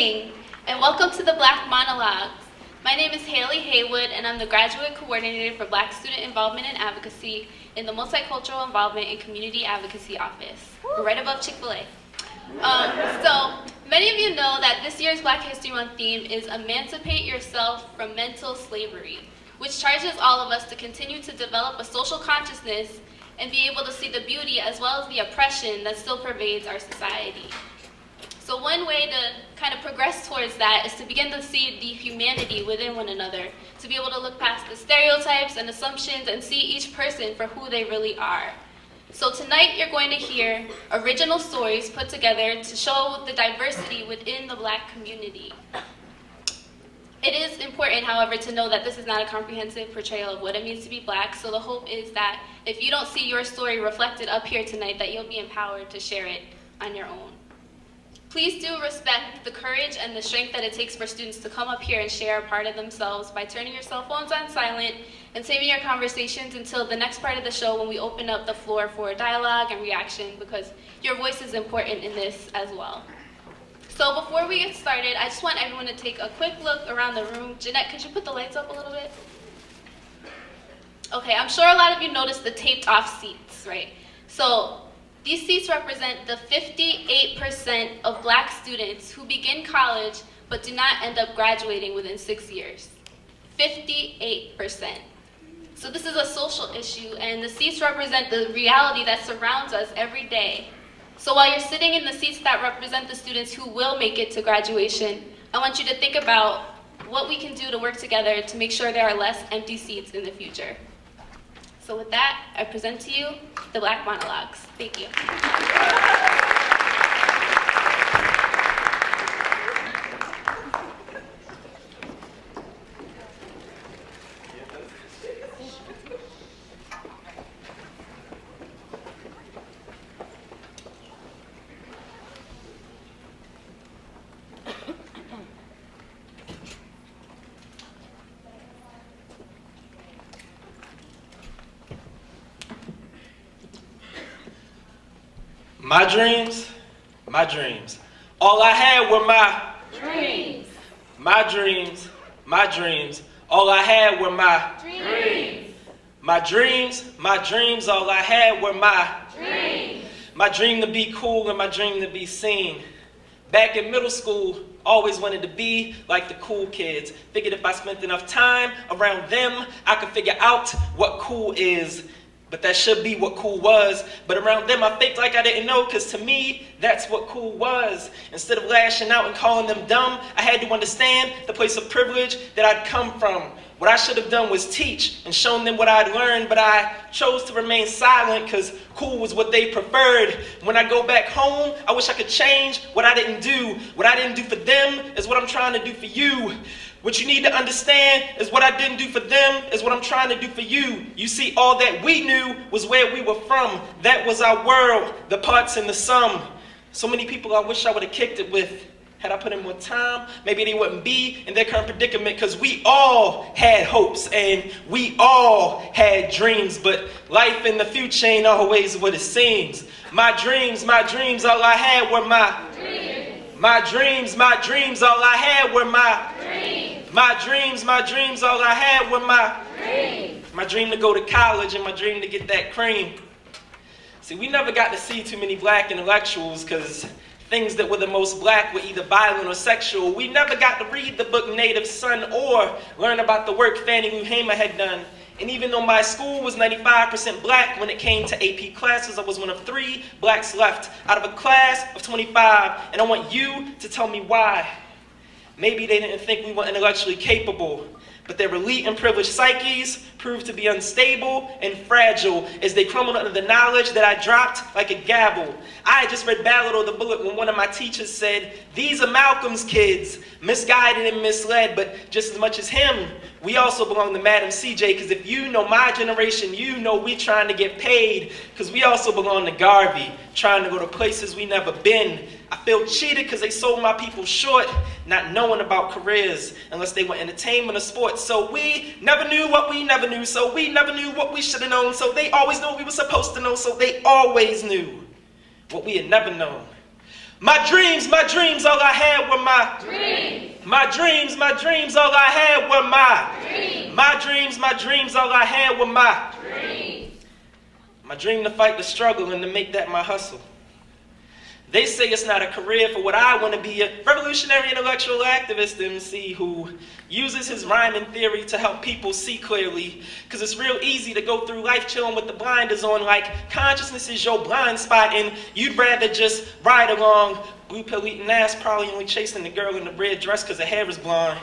morning, and welcome to the Black Monologues. My name is Hayley Haywood, and I'm the Graduate Coordinator for Black Student Involvement and Advocacy in the Multicultural Involvement and Community Advocacy Office. We're right above Chick-fil-A. So, many of you know that this year's Black History Month theme is Emancipate Yourself from Mental Slavery, which charges all of us to continue to develop a social consciousness and be able to see the beauty as well as the oppression that still pervades our society. So one way to kind of progress towards that is to begin to see the humanity within one another, to be able to look past the stereotypes and assumptions and see each person for who they really are. So tonight you're going to hear original stories put together to show the diversity within the Black community. It is important, however, to know that this is not a comprehensive portrayal of what it means to be Black, so the hope is that if you don't see your story reflected up here tonight, that you'll be empowered to share it on your own. Please do respect the courage and the strength that it takes for students to come up here and share a part of themselves by turning your cell phones on silent and saving your conversations until the next part of the show when we open up the floor for dialogue and reaction, because your voice is important in this as well. So before we get started, I just want everyone to take a quick look around the room. Jeanette, could you put the lights up a little bit? Okay, I'm sure a lot of you noticed the taped off seats, right? So these seats represent the 58% of Black students who begin college but do not end up graduating within 6 years. 58%. So this is a social issue, and the seats represent the reality that surrounds us every day. So while you're sitting in the seats that represent the students who will make it to graduation, I want you to think about what we can do to work together to make sure there are less empty seats in the future. So with that, I present to you the Black Monologues. Thank you. My dreams. All I had were my dreams. My dreams. All I had were my Dreams. My dreams. All I had were my Dreams. My dream to be cool and my dream to be seen. Back in middle school, always wanted to be like the cool kids. Figured if I spent enough time around them, I could figure out what cool is. But that should be what cool was. But around them, I faked like I didn't know, because to me, that's what cool was. Instead of lashing out and calling them dumb, I had to understand the place of privilege that I'd come from. What I should have done was teach and shown them what I'd learned, but I chose to remain silent because cool was what they preferred. When I go back home, I wish I could change what I didn't do. What I didn't do for them is what I'm trying to do for you. What you need to understand is what I didn't do for them is what I'm trying to do for you. You see, all that we knew was where we were from. That was our world, the parts and the sum. So many people I wish I would have kicked it with. Had I put in more time, maybe they wouldn't be in their current predicament, because we all had hopes and we all had dreams, but life in the future ain't always what it seems. My dreams, all I had were my Dreams. My dreams, all I had were my Dreams. My dreams, all I had were my Dreams. My dream to go to college and my dream to get that cream. See, we never got to see too many Black intellectuals, because things that were the most Black were either violent or sexual. We never got to read the book Native Son or learn about the work Fannie Lou Hamer had done. And even though my school was 95% Black, when it came to AP classes, I was one of 3 Blacks left out of a class of 25. And I want you to tell me why. Maybe they didn't think we were intellectually capable, but their elite and privileged psyches proved to be unstable and fragile as they crumbled under the knowledge that I dropped like a gavel. I had just read Ballad or the Bullet when one of my teachers said, "These are Malcolm's kids, misguided and misled, but just as much as him, we also belong to Madam CJ, because if you know my generation, you know we trying to get paid, because we also belong to Garvey, trying to go to places we never been. I feel cheated because they sold my people short, not knowing about careers unless they were entertainment or sports. So we never knew what we never knew, so we never knew what we should have known, so they always knew what we were supposed to know, so they always knew what we had never known. My dreams, all I had were my Dreams. My dreams, all I had were my Dreams. My dreams, all I had were my Dreams. My dream to fight the struggle and to make that my hustle. They say it's not a career for what I want to be, a revolutionary intellectual activist MC who uses his rhyming theory to help people see clearly. Because it's real easy to go through life chilling with the blinders on, like consciousness is your blind spot and you'd rather just ride along, blue pill eating ass, probably only chasing the girl in the red dress because her hair is blonde.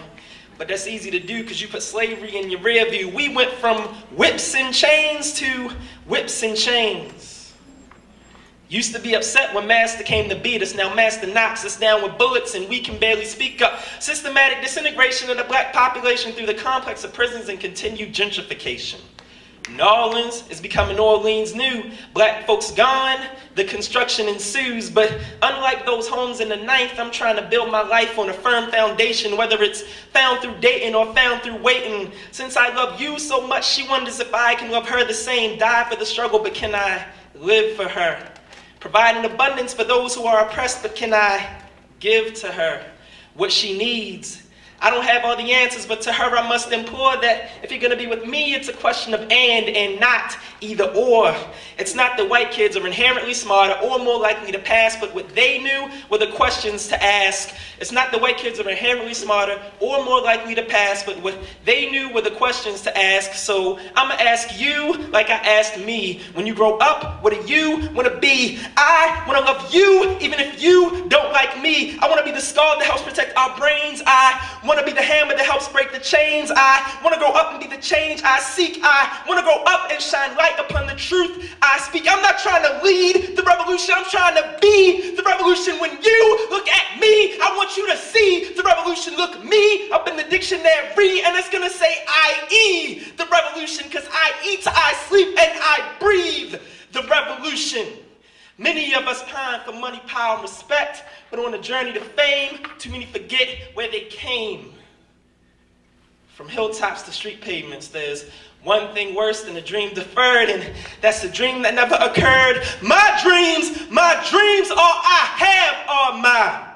But that's easy to do because you put slavery in your rear view. We went from whips and chains to whips and chains. Used to be upset when Master came to beat us. Now Master knocks us down with bullets and we can barely speak up. Systematic disintegration of the black population through the complex of prisons and continued gentrification. New Orleans is becoming Orleans new. Black folks gone, the construction ensues. But unlike those homes in the 9th, I'm trying to build my life on a firm foundation, whether it's found through dating or found through waiting. Since I love you so much, she wonders if I can love her the same. Die for the struggle, but can I live for her? Provide an abundance for those who are oppressed, but can I give to her what she needs? I don't have all the answers, but to her I must implore that if you're going to be with me, it's a question of and not either or. It's not that white kids are inherently smarter or more likely to pass, but what they knew were the questions to ask. It's not that white kids are inherently smarter or more likely to pass, but what they knew were the questions to ask. So I'm going to ask you like I asked me. When you grow up, what do you want to be? I want to love you even if you don't like me. I want to be the skull that helps protect our brains. I want to be the hammer that helps break the chains. I want to grow up and be the change I seek. I want to grow up and shine light upon the truth I speak. I'm not trying to lead the revolution. I'm trying to be the revolution. When you look at me, I want you to see the revolution. Look me up in the dictionary and it's going to say I.E. the revolution because I eat, I sleep, and I breathe the revolution. Many of us pine for money, power, and respect, but on the journey to fame, too many forget where they came. From hilltops to street pavements, there's one thing worse than a dream deferred, and that's a dream that never occurred. My dreams, all I have are my